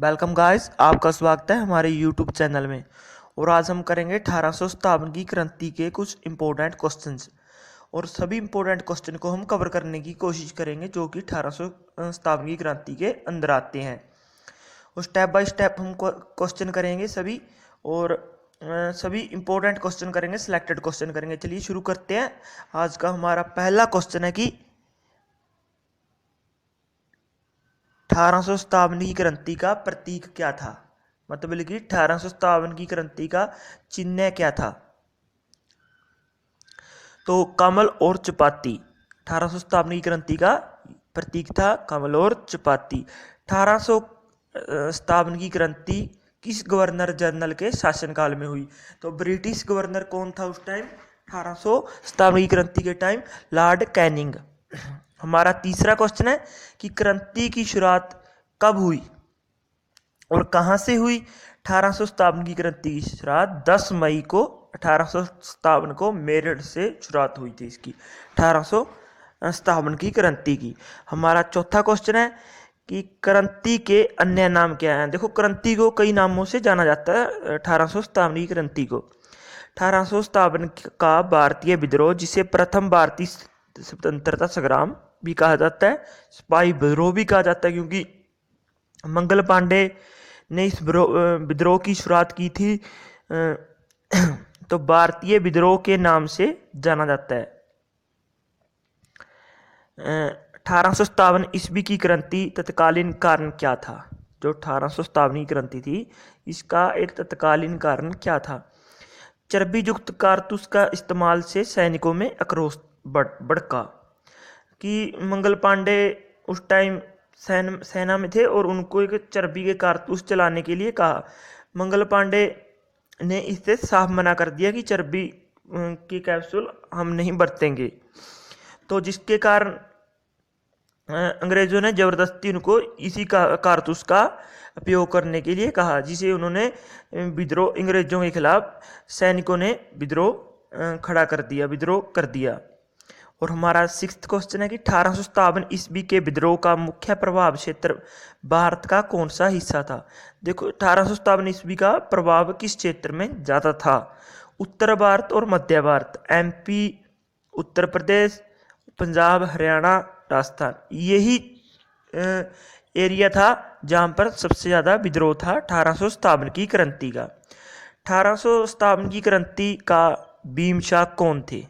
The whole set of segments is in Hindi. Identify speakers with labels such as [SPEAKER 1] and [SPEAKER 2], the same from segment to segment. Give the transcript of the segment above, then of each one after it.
[SPEAKER 1] वेलकम गाइस, आपका स्वागत है हमारे यूट्यूब चैनल में। और आज हम करेंगे 1857 की क्रांति के कुछ इम्पोर्टेंट क्वेश्चंस। और सभी इम्पोर्टेंट क्वेश्चन को हम कवर करने की कोशिश करेंगे जो कि 1857 की क्रांति के अंदर आते हैं। और स्टेप बाय स्टेप हम क्वेश्चन करेंगे सभी। और सभी इम्पोर्टेंट क्वेश्चन करेंगे, सिलेक्टेड क्वेश्चन करेंगे। चलिए शुरू करते हैं। आज का हमारा पहला क्वेश्चन है कि 1857 की क्रांति का प्रतीक क्या था। मतलब कि 1857 की क्रांति का चिन्ह क्या था। तो कमल और चपाती 1857 की क्रांति का प्रतीक था, कमल और चपाती। 1857 की क्रांति किस गवर्नर जनरल के शासनकाल में हुई। तो ब्रिटिश गवर्नर कौन था उस टाइम 1857 की क्रांति के टाइम? Lord Canning. हमारा तीसरा क्वेश्चन है कि क्रांति की शुरुआत कब हुई और कहां से हुई। 1857 की क्रांति की शुरुआत 10 मई को 1857 को मेरठ से शुरुआत हुई थी इसकी, 1857 की क्रांति की। हमारा चौथा क्वेश्चन है कि क्रांति के अन्य नाम क्या हैं। देखो, क्रांति को कई नामों से जाना जाता है। 1857 की क्रांति को 1857 का भारतीय विद्रोह, जिसे प्रथम भारतीय स्वतंत्रता संग्राम भी कहा जाता है, सिपाही विद्रोह भी कहा जाता है, क्योंकि मंगल पांडे ने इस विद्रोह की शुरुआत की थी। तो भारतीय विद्रोह के नाम से जाना जाता है। 1857 ईस्वी की क्रांति तत्कालीन कारण क्या था। जो 1857 की क्रांति थी, इसका एक तत्कालीन कारण क्या था। चर्बी युक्त कारतूस का इस्तेमाल से सैनिकों में आक्रोश भड़का। कि मंगल पांडे उस टाइम सेना में थे और उनको एक चर्बी के कारतूस चलाने के लिए कहा। मंगल पांडे ने इससे साफ मना कर दिया कि चर्बी की कैप्सूल हम नहीं बरतेंगे। तो जिसके कारण अंग्रेजों ने जबरदस्ती उनको इसी कारतूस का उपयोग करने के लिए कहा, जिसे उन्होंने विद्रोह, अंग्रेजों के खिलाफ सैनिकों ने विद्रोह खड़ा कर दिया, विद्रोह कर दिया। और हमारा सिक्स्थ क्वेश्चन है कि 1857 ईस्वी के विद्रोह का मुख्य प्रभाव क्षेत्र भारत का कौन सा हिस्सा था। देखो, 1857 ईस्वी का प्रभाव किस क्षेत्र में ज़्यादा था। उत्तर भारत और मध्य भारत, एमपी, उत्तर प्रदेश, पंजाब, हरियाणा, राजस्थान, यही एरिया था जहाँ पर सबसे ज़्यादा विद्रोह था 1857 की क्रांति का। 1857 की क्रांति का भीमशाह कौन थे।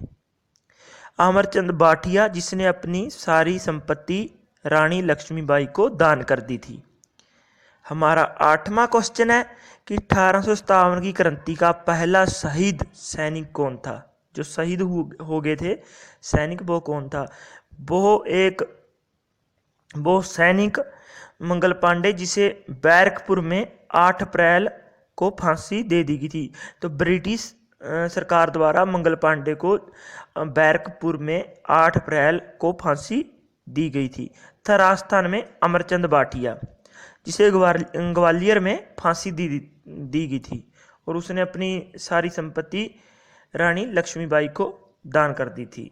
[SPEAKER 1] अमरचंद भाटिया, जिसने अपनी सारी संपत्ति रानी लक्ष्मीबाई को दान कर दी थी। हमारा आठवां क्वेश्चन है कि 1857 की क्रांति का पहला शहीद सैनिक कौन था। जो शहीद हो गए थे सैनिक, वो कौन था। वो सैनिक मंगल पांडे, जिसे बैरकपुर में 8 अप्रैल को फांसी दे दी गई थी। तो ब्रिटिश सरकार द्वारा मंगल पांडे को बैरकपुर में 8 अप्रैल को फांसी दी गई थी। तथा राजस्थान में अमरचंद भाटिया, जिसे ग्वालियर में फांसी दी गई थी और उसने अपनी सारी संपत्ति रानी लक्ष्मीबाई को दान कर दी थी।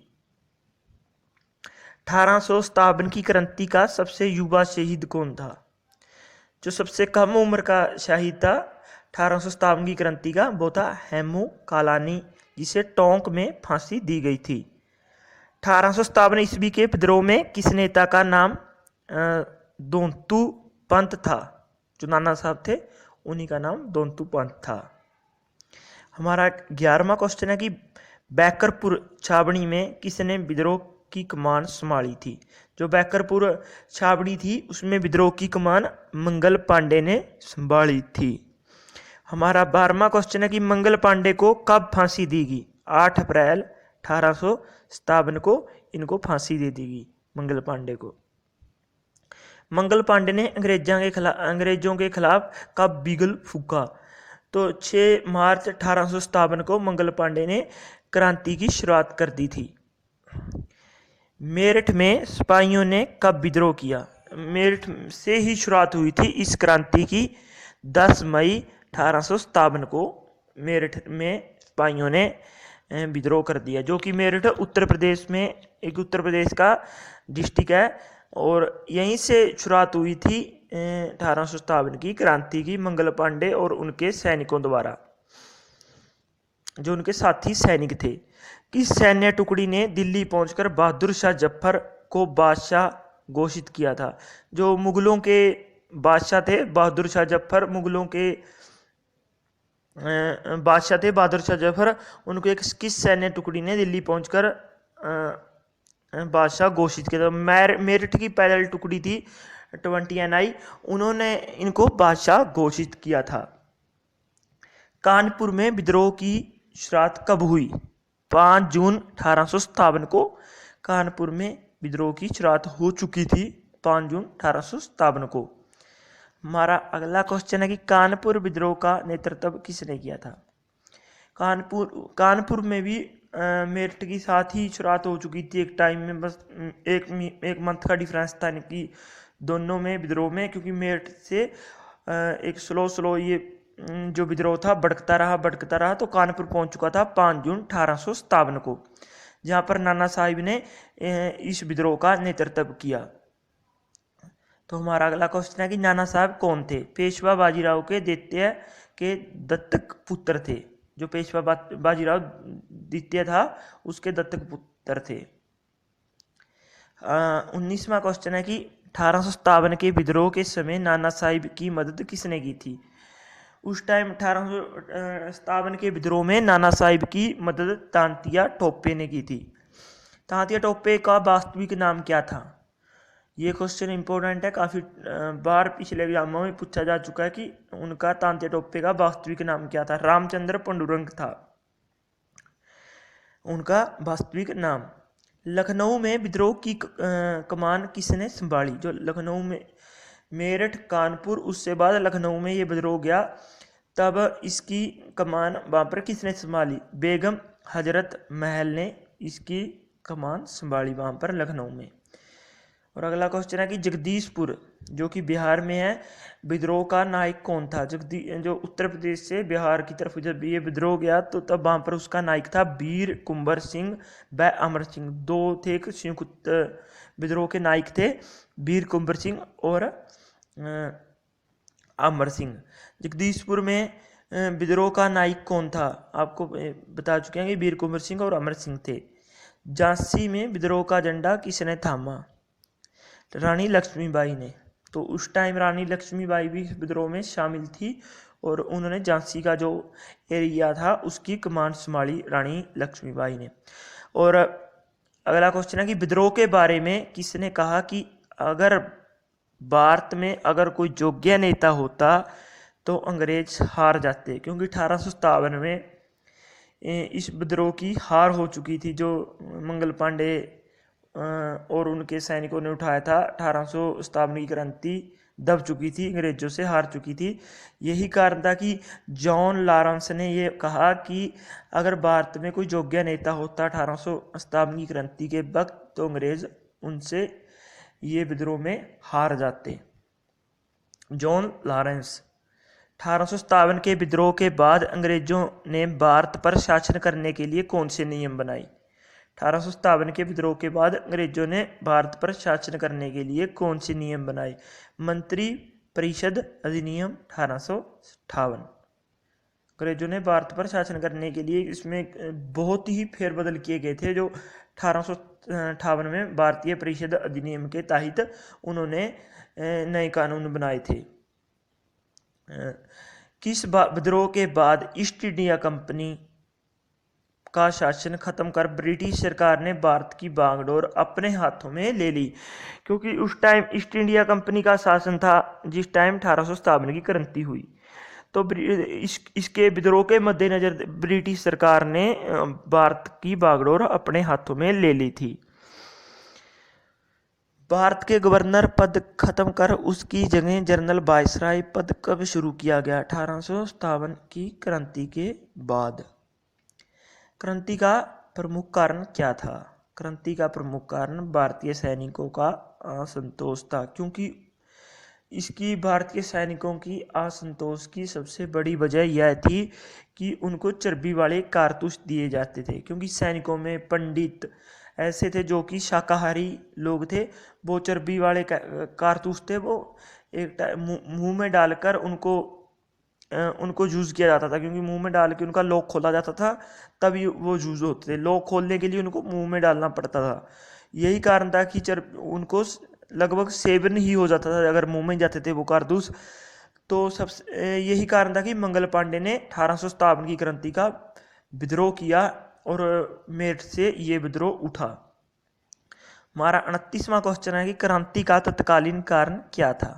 [SPEAKER 1] 1857 की क्रांति का सबसे युवा शहीद कौन था। जो सबसे कम उम्र का शहीद था 1857 की क्रांति का, वो था हेमू कालानी, जिसे टोंक में फांसी दी गई थी। 1857 ईस्वी के विद्रोह में किस नेता का नाम दोंतु पंत था। जो नाना साहब थे, उन्हीं का नाम दोंतु पंत था। हमारा 11वां क्वेश्चन है कि बैकरपुर छावनी में किसने विद्रोह की कमान संभाली थी। जो बैकरपुर छावनी थी, उसमें विद्रोह की कमान मंगल पांडे ने संभाली थी। हमारा 12वां क्वेश्चन है कि मंगल पांडे को कब फांसी दी गई। 8 अप्रैल 1857 को इनको फांसी दे दी गई, मंगल पांडे को। मंगल पांडे ने अंग्रेजों के खिलाफ कब बिगल फूका। तो 6 मार्च 1857 को मंगल पांडे ने क्रांति की शुरुआत कर दी थी। मेरठ में सिपाहियों ने कब विद्रोह किया। मेरठ से ही शुरुआत हुई थी इस क्रांति की। 10 मई 1857 को मेरठ में सिपाहियों ने विद्रोह कर दिया। जो कि मेरठ उत्तर प्रदेश में, एक उत्तर प्रदेश का डिस्ट्रिक्ट है, और यहीं से शुरुआत हुई थी 1857 की क्रांति की मंगल पांडे और उनके सैनिकों द्वारा, जो उनके साथी सैनिक थे। किस सैन्य टुकड़ी ने दिल्ली पहुंचकर बहादुर शाह जफर को बादशाह घोषित किया था? जो मुगलों के बादशाह थे बहादुर शाह जफर, मुगलों के बादशाह थे बहादुर शाह जफर, उनको एक किस सैन्य टुकड़ी ने दिल्ली पहुंचकर बादशाह घोषित किया था? मेरठ की पैदल टुकड़ी थी 20 NI, उन्होंने इनको बादशाह घोषित किया था। कानपुर में विद्रोह की शुरुआत कब हुई? 5 जून 1857 को कानपुर में विद्रोह की शुरुआत हो चुकी थी, 5 जून 1857 को। हमारा अगला क्वेश्चन है कि कानपुर विद्रोह का नेतृत्व किसने किया था? कानपुर में भी मेरठ के साथ ही शुरुआत हो चुकी थी एक टाइम में, बस एक मंथ का डिफरेंस था कि दोनों में विद्रोह में, क्योंकि मेरठ से एक स्लो ये जो विद्रोह था बढ़ता रहा तो कानपुर पहुंच चुका था 5 जून 1857 को, जहां पर नाना साहिब ने इस विद्रोह का नेतृत्व किया। तो हमारा अगला क्वेश्चन है कि नाना साहब कौन थे? पेशवा बाजीराव के द्वितीय के दत्तक पुत्र थे। जो पेशवा बाजीराव द्वितीय था उसके दत्तक पुत्र थे। 19वां क्वेश्चन है कि 1857 के विद्रोह के समय नाना साहिब की मदद किसने की थी? उस टाइम 1857 के विद्रोह में नाना साहिब की मदद तांतिया टोपे ने की थी। तांतिया टोपे का वास्तविक नाम क्या था? ये क्वेश्चन इंपॉर्टेंट है, काफ़ी बार पिछले एग्जामों में पूछा जा चुका है कि उनका तांतिया टोपे का वास्तविक नाम क्या था? रामचंद्र पंडुरंग था उनका वास्तविक नाम। लखनऊ में विद्रोह की कमान किसने संभाली? जो लखनऊ में, मेरठ कानपुर उससे बाद लखनऊ में ये विद्रोह गया, तब इसकी कमान वहाँ पर किसने संभाली? बेगम हजरत महल ने इसकी कमान संभाली वहाँ पर लखनऊ में। और अगला क्वेश्चन है कि जगदीशपुर जो कि बिहार में है, विद्रोह का नायक कौन था? जो उत्तर प्रदेश से बिहार की तरफ जब ये विद्रोह गया तो तब वहाँ पर उसका नायक था वीर कुंवर सिंह व अमर सिंह। दो थे संयुक्त विद्रोह के नायक थे, वीर कुंवर सिंह और अमर सिंह। जगदीशपुर में विद्रोह का नायक कौन था? आपको बता चुके हैं कि वीर कुंवर सिंह और अमर सिंह थे। झांसी में विद्रोह का झंडा किसने थामा? रानी लक्ष्मीबाई ने। तो उस टाइम रानी लक्ष्मीबाई भी विद्रोह में शामिल थी और उन्होंने झांसी का जो एरिया था उसकी कमान संभाली रानी लक्ष्मीबाई ने। और अगला क्वेश्चन है कि विद्रोह के बारे में किसने कहा कि अगर भारत में अगर कोई योग्य नेता होता तो अंग्रेज हार जाते? क्योंकि 1857 में इस विद्रोह की हार हो चुकी थी, जो मंगल पांडे और उनके सैनिकों ने उठाया था। 1857 की क्रांति दब चुकी थी, अंग्रेजों से हार चुकी थी। यही कारण था कि जॉन लॉरेंस ने ये कहा कि अगर भारत में कोई योग्य नेता होता 1857 की क्रांति के वक्त तो अंग्रेज उनसे ये विद्रोह में हार जाते। John Lawrence. 1857 के विद्रोह के बाद अंग्रेजों ने भारत पर शासन करने के लिए कौन से नियम बनाए? 1857 के विद्रोह के बाद अंग्रेजों ने भारत पर शासन करने के लिए कौन से नियम बनाए? मंत्री परिषद अधिनियम 1858। अंग्रेजों ने भारत पर शासन करने के लिए इसमें बहुत ही फेरबदल किए गए थे, जो 1858 में भारतीय परिषद अधिनियम के तहत उन्होंने नए कानून बनाए थे। किस विद्रोह के बाद ईस्ट इंडिया कंपनी का शासन खत्म कर ब्रिटिश सरकार ने भारत की बागडोर अपने हाथों में ले ली? क्योंकि उस टाइम ईस्ट इंडिया कंपनी का शासन था जिस टाइम 1857 की क्रांति हुई, तो इसके विद्रोह के मद्देनजर ब्रिटिश सरकार ने भारत की बागडोर अपने हाथों में ले ली थी। भारत के गवर्नर पद खत्म कर उसकी जगह जनरल वायसराय पद कब शुरू किया गया? 1857 की क्रांति के बाद। क्रांति का प्रमुख कारण क्या था? क्रांति का प्रमुख कारण भारतीय सैनिकों का असंतोष था, क्योंकि इसकी भारतीय सैनिकों की असंतोष की सबसे बड़ी वजह यह थी कि उनको चर्बी वाले कारतूस दिए जाते थे। क्योंकि सैनिकों में पंडित ऐसे थे जो कि शाकाहारी लोग थे, वो चर्बी वाले कारतूस थे वो मुंह में डालकर उनको यूज़ किया जाता था, क्योंकि मुंह में डाल के उनका लॉक खोला जाता था, तभी वो यूज़ होते थे। लॉक खोलने के लिए उनको मुंह में डालना पड़ता था। यही कारण था कि उनको लगभग सेवन ही हो जाता था अगर मुंह में जाते थे वो कारतूस। तो सबसे यही कारण था कि मंगल पांडे ने 1857 की क्रांति का विद्रोह किया और मेरठ से ये विद्रोह उठा। हमारा 29वां क्वेश्चन है कि क्रांति का तत्कालीन कारण क्या था?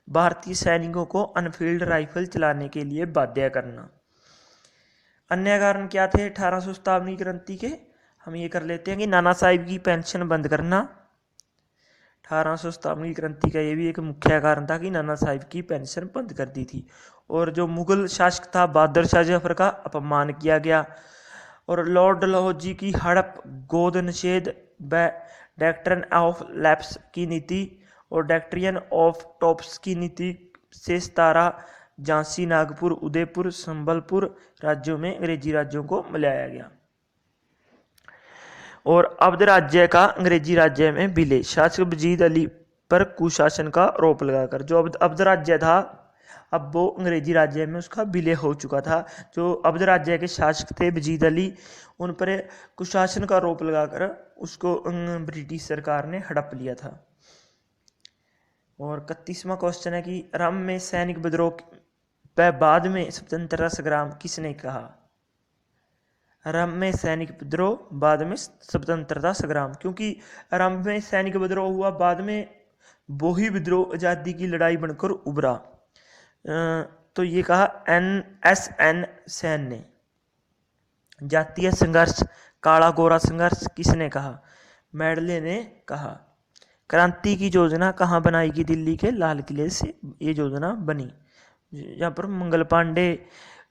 [SPEAKER 1] भारतीय सैनिकों को अनफील्ड राइफल चलाने के लिए बाध्य करना। अन्य कारण क्या थे 1857 की क्रांति के? हम ये कर लेते हैं कि नाना साहिब की पेंशन बंद करना। 1857 की क्रांति का ये भी एक मुख्य कारण था कि नाना साहिब की पेंशन बंद कर दी थी। और जो मुगल शासक था बहादुर शाह जफर का अपमान किया गया। और लॉर्ड डलहौजी की हड़प, गोद निषेध, डॉक्ट्रिन ऑफ लैप्स की नीति और डॉक्ट्रिन ऑफ टॉप्स की नीति से 17 झांसी, नागपुर, उदयपुर, संबलपुर राज्यों में अंग्रेजी राज्यों को मिलाया गया। और अवध राज्य का अंग्रेजी राज्य में विलय। शासक वजीद अली पर कुशासन का आरोप लगाकर जो अवध राज्य था, अब वो अंग्रेजी राज्य में उसका विलय हो चुका था। जो अवध राज्य के शासक थे वजीद अली, उन पर कुशासन का आरोप लगाकर उसको ब्रिटिश सरकार ने हड़प लिया था। और 31वां क्वेश्चन है कि रम में सैनिक विद्रोह बाद में स्वतंत्रता संग्राम किसने कहा? रम में सैनिक विद्रोह बाद में स्वतंत्रता संग्राम, क्योंकि रम में सैनिक विद्रोह हुआ, बाद में वो ही विद्रोह आज़ादी की लड़ाई बनकर उभरा। तो ये कहा एन सेन ने। जातीय संघर्ष, काला गोरा संघर्ष किसने कहा? मेडले ने कहा। क्रांति की योजना कहाँ बनाई गई? दिल्ली के लाल किले से ये योजना बनी। यहाँ पर मंगल पांडे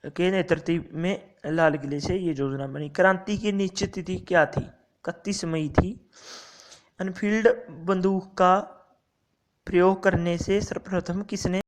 [SPEAKER 1] के नेतृत्व में लाल किले से ये योजना बनी। क्रांति की निश्चित तिथि क्या थी? 31 मई थी। अनफील्ड बंदूक का प्रयोग करने से सर्वप्रथम किसने